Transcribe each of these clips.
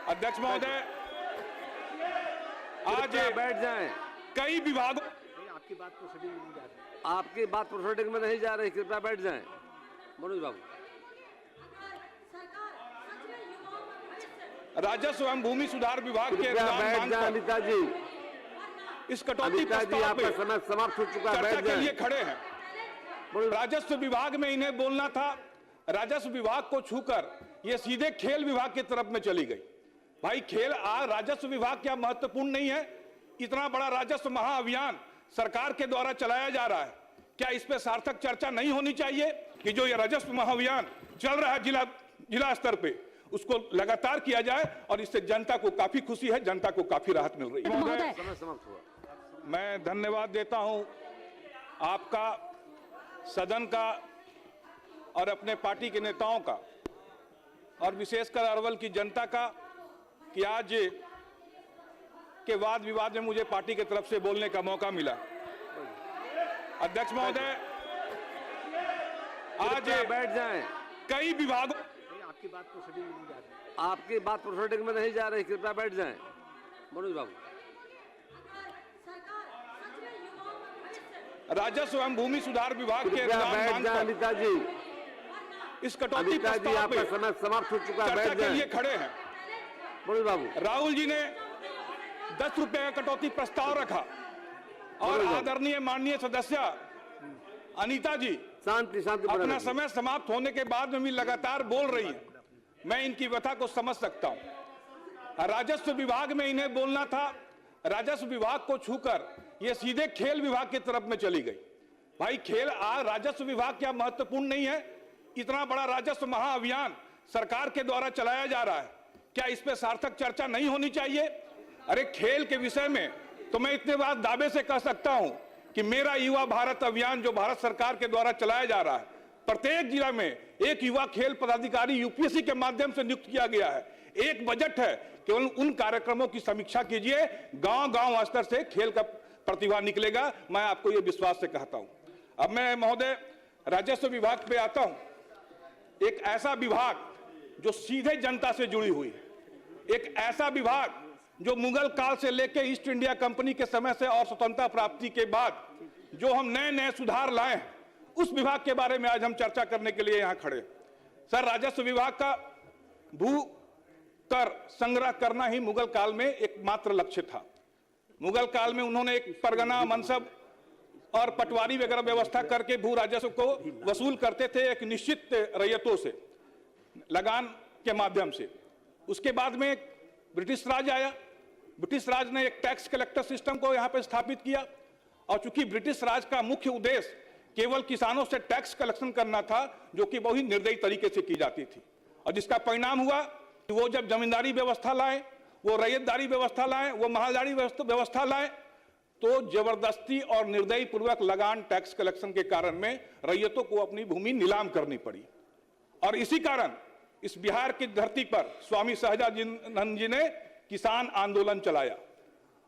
अध्यक्ष महोदय, आज बैठ जाएं। कई विभागों आपकी बात प्रोसीडिंग में नहीं जा रही। आपकी बात प्रोसीडिंग में नहीं जा रही, कृपया बैठ जाएं। मनोज बाबू, राजस्व एवं भूमि सुधार विभाग के कृपया बैठ अनुदान जाएं। मांग अनिता जी, पर इस कटौती अनिता जी, प्रस्ताव आपका पे समय समाप्त हो चुका है, चर्चा बैठ के लिए जाएं। खड़े हैं। राजस्व विभाग में इन्हें बोलना था, राजस्व विभाग को छूकर ये सीधे खेल विभाग की तरफ में चली गई। भाई खेल राजस्व विभाग क्या महत्वपूर्ण नहीं है? इतना बड़ा राजस्व महाअभियान सरकार के द्वारा चलाया जा रहा है, क्या इस पे सार्थक चर्चा नहीं होनी चाहिए कि जो ये राजस्व महाअभियान चल रहा है जिला स्तर पे, उसको लगातार किया जाए और इससे जनता को काफी खुशी है, जनता को काफी राहत मिल रही है। समय समाप्त हुआ। मैं धन्यवाद देता हूं आपका, सदन का और अपने पार्टी के नेताओं का और विशेषकर अरवल की जनता का कि आज के वाद विवाद में मुझे पार्टी की तरफ से बोलने का मौका मिला। अध्यक्ष महोदय, आज बैठ जाएं। कई विभागों आपकी बात प्रोसीडिंग में नहीं जा रही। आपकी बात प्रोसीडिंग में नहीं जा रही, कृपया बैठ जाएं। मनोज बाबू, राजस्व एवं भूमि सुधार विभाग के कृपया अनुदान बैठ मांग जाएं। पर अनिता जी, इस कटौती अनिता जी, प्रस्ताव आपका पे समय समाप्त हो चुका है, चर्चा बैठ के लिए जाएं। खड़े हैं। मनोज बाबू, राहुल जी ने 10 रुपए का कटौती प्रस्ताव रखा और आदरणीय माननीय सदस्य अनीता जी शांति शांति बना अपना रखिए। समय समाप्त होने के बाद में भी लगातार बोल रही है। मैं इनकी व्यथा को समझ सकता हूं। राजस्व विभाग में इन्हें बोलना था, राजस्व विभाग को छूकर ये सीधे खेल विभाग की तरफ में चली गई। भाई खेल राजस्व विभाग क्या महत्वपूर्ण नहीं है? इतना बड़ा राजस्व महाअभियान सरकार के द्वारा चलाया जा रहा है, क्या इस पे सार्थक चर्चा नहीं होनी चाहिए? अरे खेल के विषय में तो मैं इतने बात दावे से कह सकता हूं कि मेरा युवा भारत अभियान जो भारत सरकार के द्वारा चलाया जा रहा है, प्रत्येक जिला में एक युवा खेल पदाधिकारी यूपीएससी के माध्यम से नियुक्त किया गया है। एक बजट है, केवल उन कार्यक्रमों की समीक्षा कीजिए, गांव गांव स्तर से खेल का प्रतिभा निकलेगा, मैं आपको यह विश्वास से कहता हूं। अब मैं महोदय राजस्व विभाग पे आता हूं। एक ऐसा विभाग जो सीधे जनता से जुड़ी हुई है, एक ऐसा विभाग जो मुगल काल से लेकर ईस्ट इंडिया कंपनी के समय से और स्वतंत्रता प्राप्ति के बाद जो हम नए नए सुधार लाए हैं, उस विभाग के बारे में आज हम चर्चा करने के लिए यहां खड़े। सर, राजस्व विभाग का भू कर संग्रह करना ही मुगल काल में एकमात्र लक्ष्य था। मुगल काल में उन्होंने एक परगना, मनसब और पटवारी वगैरह व्यवस्था करके भू राजस्व को वसूल करते थे एक निश्चित रैयतों से, लगान के माध्यम से। उसके बाद में ब्रिटिश राज आया। ब्रिटिश राज ने एक टैक्स कलेक्टर सिस्टम को यहां पे स्थापित किया और चूंकि ब्रिटिश राज का मुख्य उद्देश्य केवल किसानों से टैक्स कलेक्शन करना था, जो कि बहुत ही निर्दयी तरीके से की जाती थी, और जिसका परिणाम हुआ कि वो जब जमींदारी व्यवस्था लाए, वो रैयतदारी व्यवस्था लाए, वो महालदारी व्यवस्था लाए, तो जबरदस्ती और निर्दयी पूर्वक लगान टैक्स कलेक्शन के कारण में रैयतों को अपनी भूमि नीलाम करनी पड़ी। और इसी कारण इस बिहार की धरती पर स्वामी सहजानंद जी ने किसान आंदोलन चलाया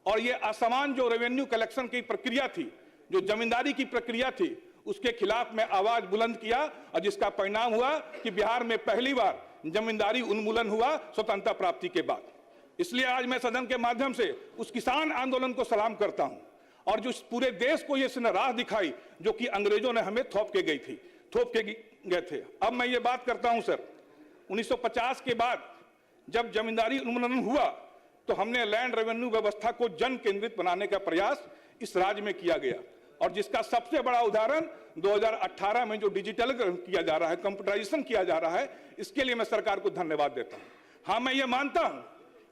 और ये असमान जो रेवेन्यू कलेक्शन की प्रक्रिया थी, जो जमींदारी की प्रक्रिया थी, उसके खिलाफ में आवाज बुलंद किया और जिसका परिणाम हुआ कि बिहार में पहली बार जमींदारी उन्मूलन हुआ स्वतंत्रता प्राप्ति के बाद। इसलिए आज मैं सदन के माध्यम से उस किसान आंदोलन को सलाम करता हूं और जो पूरे देश को ये राह दिखाई जो कि अंग्रेजों ने हमें थोप के गए थे। अब मैं ये बात करता हूं सर, 1950 के बाद जब जमींदारी उन्मूलन हुआ तो हमने लैंड रेवेन्यू व्यवस्था को जन केंद्रित बनाने का प्रयास इस राज्य में किया गया और जिसका सबसे बड़ा उदाहरण 2018 में जो डिजिटलीकरण किया जा रहा है, कंप्यूटराइजेशन किया जा रहा है, इसके लिए मैं सरकार को धन्यवाद देता हूं। हाँ, मैं ये मानता हूं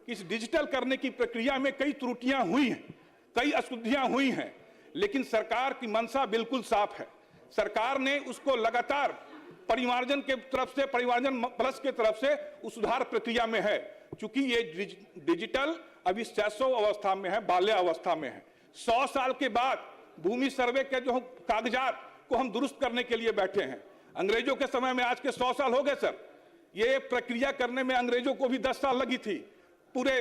कि इस डिजिटल करने की प्रक्रिया में कई त्रुटियां हुई हैं, कई अशुद्धियां हुई हैं, लेकिन सरकार की मंशा बिल्कुल साफ है। सरकार ने उसको लगातार परिमार्जन के तरफ से, परिमार्जन प्लस के तरफ से उस सुधार प्रक्रिया में है। चूंकि ये डिजिटल अभी शैशव अवस्था में है, बाल्य अवस्था में है। 100 साल के बाद भूमि सर्वे के जो कागजात को हम दुरुस्त करने के लिए बैठे हैं। अंग्रेजों के समय में आज के 100 साल हो गए सर। ये प्रक्रिया करने में अंग्रेजों को भी 10 साल लगी थी, पूरे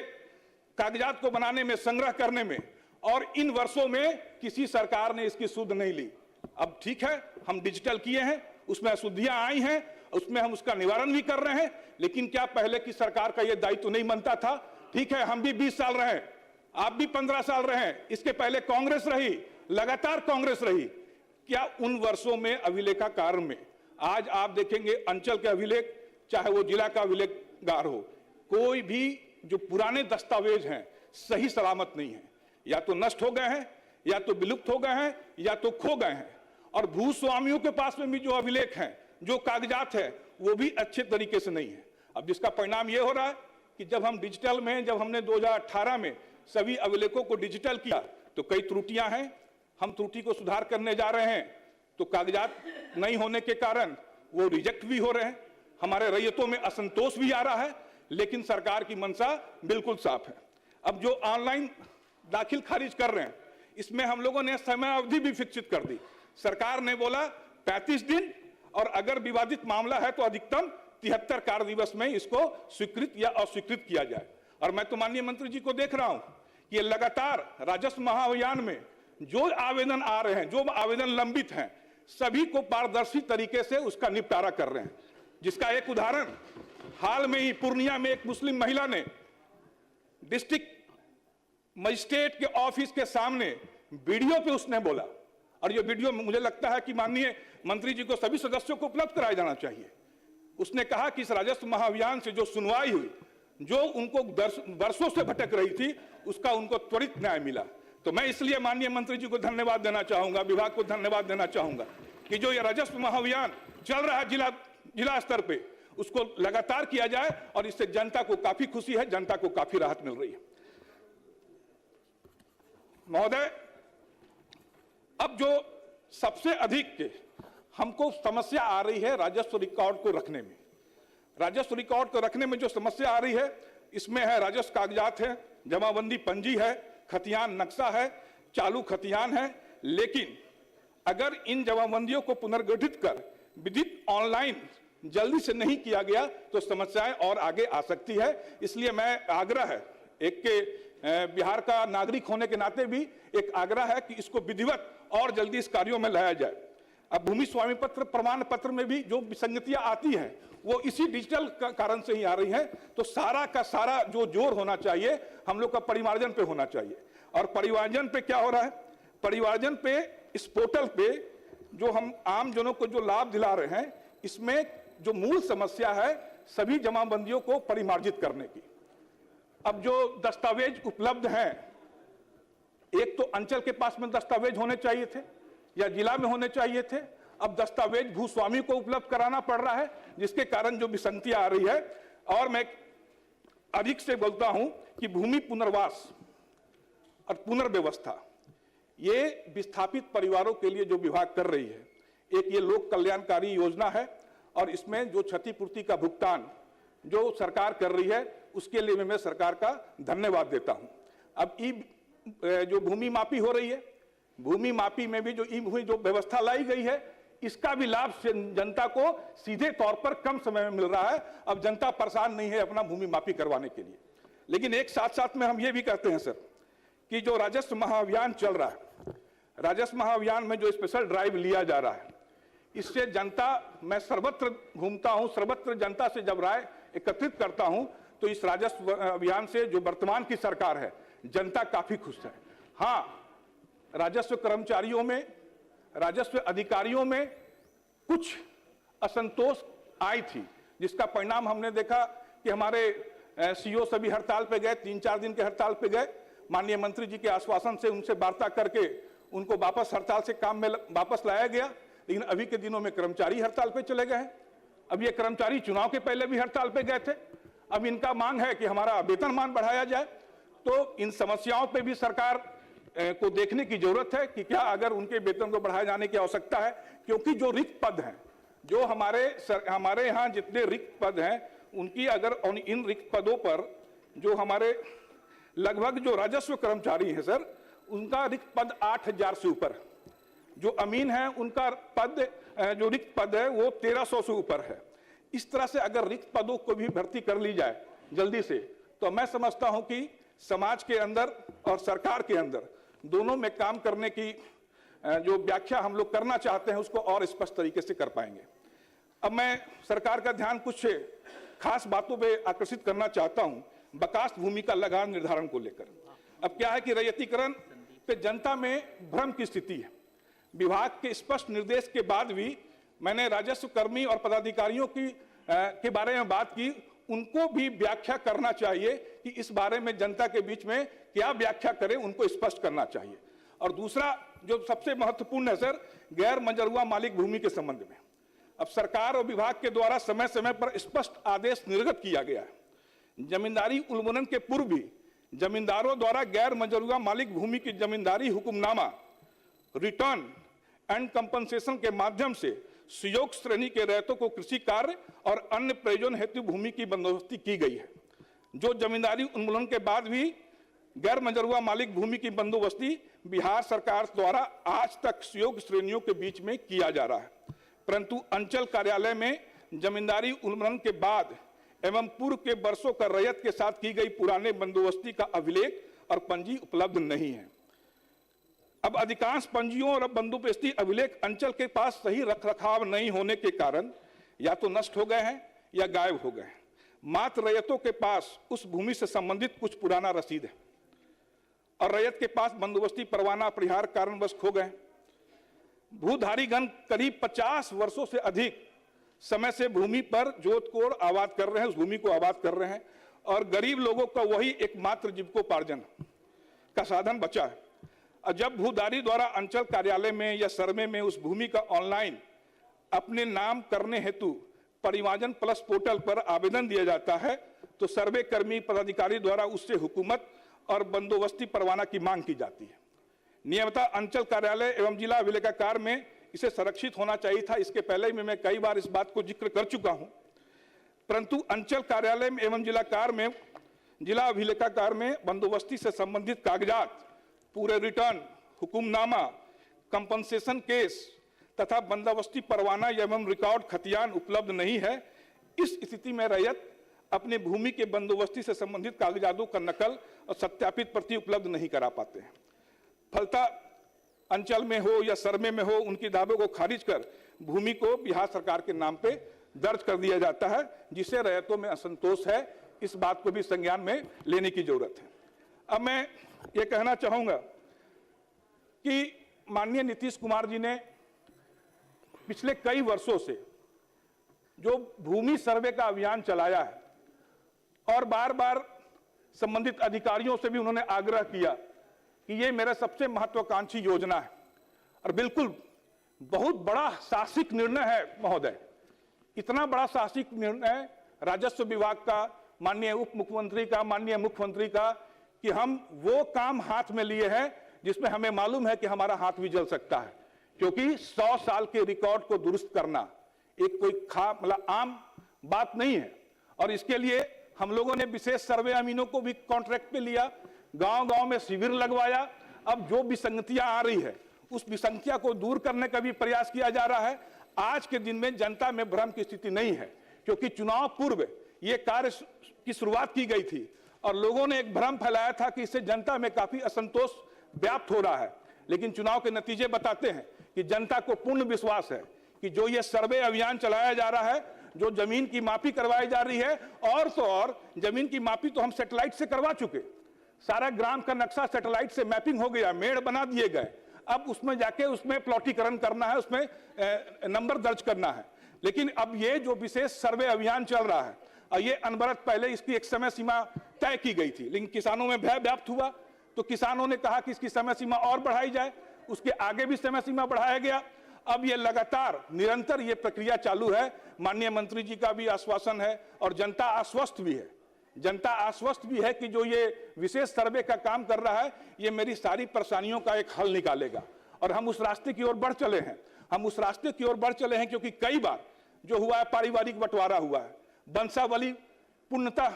कागजात को बनाने में, संग्रह करने में, और इन वर्षों में किसी सरकार ने इसकी सुध नहीं ली। अब ठीक है, हम डिजिटल किए हैं, उसमें अशुद्धियां आई हैं उसमें हम उसका निवारण भी कर रहे हैं। लेकिन क्या पहले की सरकार का यह दायित्व नहीं बनता था? ठीक है, हम भी 20 साल रहे, आप भी 15 साल रहे, इसके पहले कांग्रेस रही, लगातार कांग्रेस रही। क्या उन वर्षों में अभिलेखाकार में आज आप देखेंगे अंचल के अभिलेख, चाहे वो जिला का अभिलेखगार हो, कोई भी जो पुराने दस्तावेज हैं सही सलामत नहीं है, या तो नष्ट हो गए हैं, या तो विलुप्त हो गए हैं, या तो खो गए हैं। और भूस्वामियों के पास में भी जो अभिलेख हैं, जो कागजात है, वो भी अच्छे तरीके से नहीं है। अब जिसका परिणाम ये हो रहा है कि जब हम डिजिटल में, जब हमने 2018 में सभी अभिलेखों को डिजिटल किया तो कई त्रुटियां हैं, हम त्रुटि को सुधार करने जा रहे हैं, तो कागजात नहीं होने के कारण वो रिजेक्ट भी हो रहे हैं, हमारे रैयतों में असंतोष भी आ रहा है। लेकिन सरकार की मंशा बिल्कुल साफ है। अब जो ऑनलाइन दाखिल खारिज कर रहे हैं, इसमें हम लोगों ने समय अवधि भी फिक्सित कर दी। सरकार ने बोला 35 दिन, और अगर विवादित मामला है तो अधिकतम 73 कार्य दिवस में इसको स्वीकृत या अस्वीकृत किया जाए। और मैं तो माननीय मंत्री जी को देख रहा हूं कि ये लगातार राजस्व महाअभियान में जो आवेदन आ रहे हैं, जो आवेदन लंबित हैं, सभी को पारदर्शी तरीके से उसका निपटारा कर रहे हैं। जिसका एक उदाहरण हाल में ही पूर्णिया में एक मुस्लिम महिला ने डिस्ट्रिक्ट मजिस्ट्रेट के ऑफिस के सामने वीडियो पे उसने बोला, और ये वीडियो मुझे लगता है कि माननीय मंत्री जी को सभी सदस्यों को उपलब्ध कराया जाना चाहिए। उसने कहा कि इस राजस्व महाअभियान से जो सुनवाई हुई, जो उनको वर्षों से भटक रही थी, उसका उनको त्वरित न्याय मिला। तो मैं इसलिए माननीय मंत्री जी को धन्यवाद देना चाहूंगा, विभाग को धन्यवाद देना चाहूंगा कि जो ये राजस्व महाअभियान चल रहा है जिला स्तर पे, उसको लगातार किया जाए, और इससे जनता को काफी खुशी है, जनता को काफी राहत मिल रही है। महोदय, अब जो सबसे अधिक हमको समस्या आ रही है राजस्व रिकॉर्ड को रखने में, राजस्व रिकॉर्ड को रखने में जो समस्या आ रही है, इसमें है राजस्व कागजात है, जमाबंदी पंजी है, खतियान नक्शा है, चालू खतियान है। लेकिन अगर इन जमाबंदियों को पुनर्गठित कर विधिक ऑनलाइन जल्दी से नहीं किया गया तो समस्याएं और आगे आ सकती है। इसलिए मैं आग्रह है, एक के बिहार का नागरिक होने के नाते भी एक आग्रह है कि इसको विधिवत और जल्दी इस कार्यों में लाया जाए। अब भूमि स्वामी पत्र प्रमाण पत्र में भी जो विसंगतियां आती हैं, वो इसी डिजिटल कारण से ही आ रही हैं। तो सारा का सारा जो जोर होना चाहिए हम लोग का परिमार्जन पे होना चाहिए। और परिमार्जन पे क्या हो रहा है? परिमार्जन पे, इस पोर्टल पे जो हम आम जनों को जो लाभ दिला रहे हैं, इसमें जो मूल समस्या है सभी जमाबंदियों को परिमार्जित करने की। अब जो दस्तावेज उपलब्ध हैं, एक तो अंचल के पास में दस्तावेज होने चाहिए थे या जिला में होने चाहिए थे, अब दस्तावेज भूस्वामी को उपलब्ध कराना पड़ रहा है, जिसके कारण जो विसंगतियां आ रही है। और मैं अधिक से बोलता हूं कि भूमि पुनर्वास और पुनर्व्यवस्था, ये विस्थापित परिवारों के लिए जो विभाग कर रही है, एक ये लोक कल्याणकारी योजना है, और इसमें जो क्षतिपूर्ति का भुगतान जो सरकार कर रही है, उसके लिए मैं सरकार का धन्यवाद देता हूं। अब जो भूमि मापी हो रही है, भूमि मापी में भी जो जो व्यवस्था लाई गई है, इसका भी लाभ जनता को सीधे तौर पर कम समय में मिल रहा है। अब जनता परेशान नहीं है अपना भूमि मापी करवाने के लिए। लेकिन एक साथ साथ में हम ये भी कहते हैं सर कि जो राजस्व महाअभियान चल रहा है, राजस्व महाअभियान में जो स्पेशल ड्राइव लिया जा रहा है, इससे जनता, मैं सर्वत्र घूमता हूं, सर्वत्र जनता से जब राय एकत्रित करता हूं, तो इस राजस्व अभियान से जो वर्तमान की सरकार है, जनता काफी खुश है। हाँ, राजस्व कर्मचारियों में, राजस्व अधिकारियों में कुछ असंतोष आई थी, जिसका परिणाम हमने देखा कि हमारे सीओ सभी हड़ताल पे गए, 3-4 दिन के हड़ताल पे गए। माननीय मंत्री जी के आश्वासन से उनसे वार्ता करके उनको वापस हड़ताल से काम में वापस लाया गया। लेकिन अभी के दिनों में कर्मचारी हड़ताल पे चले गए हैं। अब ये कर्मचारी चुनाव के पहले भी हड़ताल पे गए थे। अब इनका मांग है कि हमारा वेतनमान बढ़ाया जाए। तो इन समस्याओं पे भी सरकार को देखने की जरूरत है कि क्या अगर उनके वेतन को बढ़ाए जाने की आवश्यकता है, क्योंकि जो रिक्त पद हैं, जो हमारे यहाँ जितने रिक्त पद हैं, उनकी अगर इन रिक्त पदों पर जो हमारे लगभग जो राजस्व कर्मचारी हैं सर, उनका रिक्त पद 8000 से ऊपर, जो अमीन है उनका पद, जो रिक्त पद है वो 1300 से ऊपर है। इस तरह से अगर रिक्त पदों को भी भर्ती कर ली जाए जल्दी से, तो मैं समझता हूं कि समाज के अंदर और सरकार के अंदर दोनों में काम करने की जो व्याख्या हम लोग करना चाहते हैं, उसको और स्पष्ट तरीके से कर पाएंगे। अब मैं सरकार का ध्यान कुछ खास बातों पे आकर्षित करना चाहता हूं बकास्त भूमि का लगान निर्धारण को लेकर। अब क्या है कि रैयतीकरण पे जनता में भ्रम की स्थिति है। विभाग के स्पष्ट निर्देश के बाद भी मैंने राजस्व कर्मी और पदाधिकारियों के बारे में बात की, उनको भी व्याख्या करना चाहिए कि इस बारे में जनता के बीच में क्या व्याख्या करें, उनको स्पष्ट करना चाहिए। और दूसरा जो सबसे महत्वपूर्ण है सर, गैर मंजूर मालिक भूमि के संबंध में अब सरकार और विभाग के द्वारा समय समय पर स्पष्ट आदेश निर्गत किया गया है। जमींदारी उल्लंघन के पूर्व भी जमींदारों द्वारा गैर मंजूर मालिक भूमि की जमींदारी हुक्मनामा, रिटर्न एंड कंपनसेशन के माध्यम से सुयोग श्रेणी के रैयतों को कृषि कार्य और अन्य प्रयोजन हेतु भूमि की बंदोबस्ती की गई है। जो जमींदारी उन्मूलन के बाद भी गैर मंजूर मालिक भूमि की बंदोबस्ती बिहार सरकार द्वारा आज तक सुयोग श्रेणियों के बीच में किया जा रहा है, परंतु अंचल कार्यालय में जमींदारी उन्मूलन के बाद एवं पूर्व के वर्षों का रैयत के साथ की गई पुराने बंदोबस्ती का अभिलेख और पंजी उपलब्ध नहीं है। अब अधिकांश पंजियों और बंदोबस्ती अभिलेख अंचल के पास सही रखरखाव नहीं होने के कारण या तो नष्ट हो गए हैं या गायब हो गए हैं। मात्र रैयतों के पास उस भूमि से संबंधित कुछ पुराना रसीद है और रैयत के पास बंदोबस्ती परवाना अपरिहार्य कारणवश खो गए। भूधारीगण करीब 50 वर्षों से अधिक समय से भूमि पर जोत कोड़ आबाद कर रहे हैं, उस भूमि को आबाद कर रहे हैं और गरीब लोगों का वही एकमात्र जीविकोपार्जन का साधन बचा है। और जब भूधारी द्वारा अंचल कार्यालय में या सर्वे में उस भूमि का ऑनलाइन अपने नाम करने हेतु परिवाजन प्लस पोर्टल पर आवेदन दिया जाता है तो सर्वे कर्मी पदाधिकारी द्वारा उससे हुकूमत और बंदोबस्ती परवाना की मांग की जाती है। नियमतः अंचल कार्यालय एवं जिला अभिलेखागार में इसे संरक्षित होना चाहिए था। इसके पहले ही मैं कई बार इस बात को जिक्र कर चुका हूं, परंतु अंचल कार्यालय में एवं जिला अभिलेखागार में बंदोबस्ती से संबंधित कागजात, पूरे रिटर्न, हुकुमनामा, कंपनसेशन केस तथा बंदोबस्ती परवाना एवं रिकॉर्ड खतियान उपलब्ध नहीं है। इस स्थिति में रैयत अपने भूमि के बंदोबस्ती से संबंधित कागजातों का नकल और सत्यापित प्रति उपलब्ध नहीं करा पाते हैं। फलतः अंचल में हो या सर्वे में हो, उनकी दावों को खारिज कर भूमि को बिहार सरकार के नाम पे दर्ज कर दिया जाता है, जिससे रैयतों में असंतोष है। इस बात को भी संज्ञान में लेने की जरूरत है। अब मैं ये कहना चाहूंगा कि माननीय नीतीश कुमार जी ने पिछले कई वर्षों से जो भूमि सर्वे का अभियान चलाया है और बार बार संबंधित अधिकारियों से भी उन्होंने आग्रह किया कि ये मेरा सबसे महत्वाकांक्षी योजना है और बिल्कुल बहुत बड़ा साहसिक निर्णय है महोदय। इतना बड़ा साहसिक निर्णय राजस्व विभाग का, माननीय उप मुख्यमंत्री का, माननीय मुख्यमंत्री का, कि हम वो काम हाथ में लिए हैं जिसमें हमें मालूम है कि हमारा हाथ भी जल सकता है, क्योंकि 100 साल के रिकॉर्ड को दुरुस्त करना एक कोई मतलब आम बात नहीं है। और इसके लिए हम लोगों ने विशेष सर्वे अमीनों को भी कॉन्ट्रैक्ट पे लिया, गांव-गांव में शिविर लगवाया। अब जो विसंगतियां आ रही है उस विसंगतियां को दूर करने का भी प्रयास किया जा रहा है। आज के दिन में जनता में भ्रम की स्थिति नहीं है, क्योंकि चुनाव पूर्व ये कार्य की शुरुआत की गई थी और लोगों ने एक भ्रम फैलाया था कि इससे जनता में काफी असंतोष व्याप्त हो रहा है। लेकिन चुनाव के नतीजे बताते हैं कि जनता को पूर्ण विश्वास है कि जो ये सर्वे अभियान चलाया जा रहा है, जो जमीन की मापी करवाई जा रही है, और तो और जमीन की मापी तो हम सैटेलाइट से करवा चुके, सारा ग्राम का नक्शा सैटेलाइट से मैपिंग हो गया, मेड़ बना दिए गए। अब उसमें जाके उसमें प्लॉटीकरण करना है, उसमें नंबर दर्ज करना है। लेकिन अब ये जो विशेष सर्वे अभियान चल रहा है, और ये अनवरत पहले इसकी एक समय सीमा तय की गई थी, लेकिन किसानों में भय व्याप्त हुआ तो किसानों ने कहा कि इसकी समय सीमा और बढ़ाई जाए, उसके आगे भी समय सीमा बढ़ाया गया। अब ये लगातार निरंतर ये प्रक्रिया चालू है। माननीय मंत्री जी का भी आश्वासन है और जनता आश्वस्त भी है, जनता आश्वस्त भी है कि जो ये विशेष सर्वे का काम कर रहा है ये मेरी सारी परेशानियों का एक हल निकालेगा। और हम उस रास्ते की ओर बढ़ चले हैं, क्योंकि कई बार जो हुआ है पारिवारिक बंटवारा हुआ है, वंशावली पूर्णतः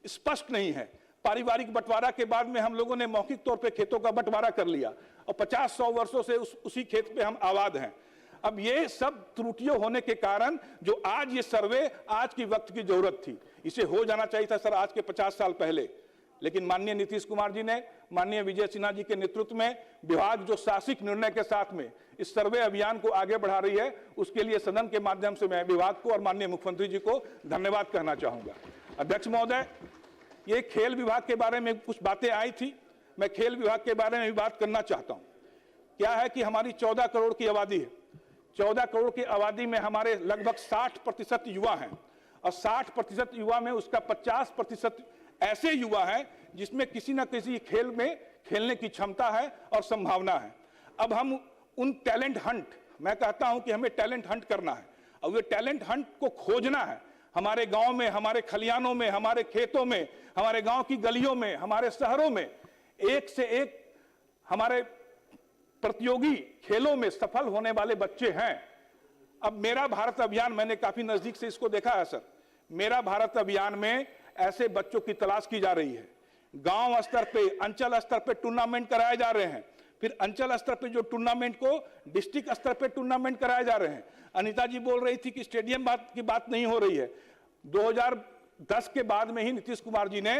स्पष्ट नहीं है। पारिवारिक बंटवारा के बाद में हम लोगों ने मौखिक तौर पे खेतों का बंटवारा कर लिया और 50-100 वर्षों से उसी खेत पे हम आबाद हैं। अब ये सब त्रुटियों होने के कारण जो आज ये सर्वे आज की वक्त की जरूरत थी, इसे हो जाना चाहिए था सर आज के 50 साल पहले। लेकिन माननीय नीतीश कुमार जी ने, माननीय विजय सिन्हा जी के नेतृत्व में विभाग जो साहसिक निर्णय के साथ में इस सर्वे अभियान को आगे बढ़ा रही है, उसके लिए सदन के माध्यम से मैं विभाग को और माननीय मुख्यमंत्री जी को धन्यवाद कहना चाहूंगा। अध्यक्ष महोदय, ये खेल विभाग के बारे में कुछ बातें आई थी, मैं खेल विभाग के बारे में भी बात करना चाहता हूं। क्या है कि हमारी 14 करोड़ की आबादी है। 14 करोड़ की आबादी में हमारे लगभग 60% युवा हैं और 60% युवा में उसका 50% ऐसे युवा हैं जिसमें किसी न किसी खेल में खेलने की क्षमता है और संभावना है। अब हम उन टैलेंट हंट, मैं कहता हूं कि हमें टैलेंट हंट करना है और ये टैलेंट हंट को खोजना है हमारे गांव में, हमारे खलियानों में, हमारे खेतों में, हमारे गांव की गलियों में, हमारे शहरों में। एक से एक हमारे प्रतियोगी खेलों में सफल होने वाले बच्चे हैं। अब मेरा भारत अभियान, मैंने काफी नजदीक से इसको देखा है सर। मेरा भारत अभियान में ऐसे बच्चों की तलाश की जा रही है। गांव स्तर पे, अंचल स्तर पे टूर्नामेंट कराए जा रहे हैं, फिर अंचल स्तर पे जो टूर्नामेंट को डिस्ट्रिक्ट स्तर पे टूर्नामेंट कराए जा रहे हैं। अनीता जी बोल रही थी कि स्टेडियम की बात नहीं हो रही है। 2010 के बाद में ही नीतीश कुमार जी ने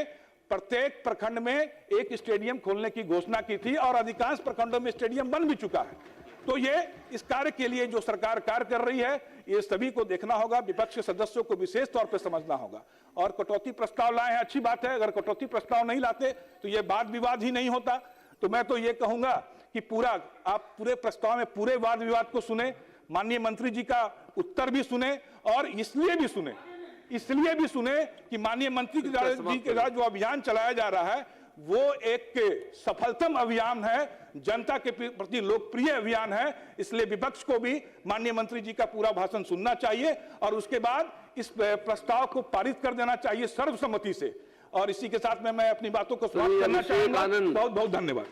प्रत्येक प्रखंड में एक स्टेडियम खोलने की घोषणा की थी और अधिकांश प्रखंडों में स्टेडियम बन भी चुका है। तो ये इस कार्य के लिए जो सरकार कार्य कर रही है, ये सभी को देखना होगा, विपक्ष के सदस्यों को विशेष तौर पे समझना होगा। और कटौती प्रस्ताव लाए हैं, अच्छी बात है। अगर कटौती प्रस्ताव नहीं लाते तो ये वाद विवाद ही नहीं होता। तो मैं तो ये कहूंगा कि आप पूरे प्रस्ताव में पूरे वाद विवाद को सुने, माननीय मंत्री जी का उत्तर भी सुने और इसलिए भी सुने कि माननीय मंत्री जी के द्वारा जो अभियान चलाया जा रहा है वो एक सफलतम अभियान है, जनता के प्रति लोकप्रिय अभियान है। इसलिए विपक्ष को भी माननीय मंत्री जी का पूरा भाषण सुनना चाहिए और उसके बाद इस प्रस्ताव को पारित कर देना चाहिए सर्वसम्मति से। और इसी के साथ में मैं अपनी बातों को समाप्त करना चाहूंगा। बहुत बहुत धन्यवाद।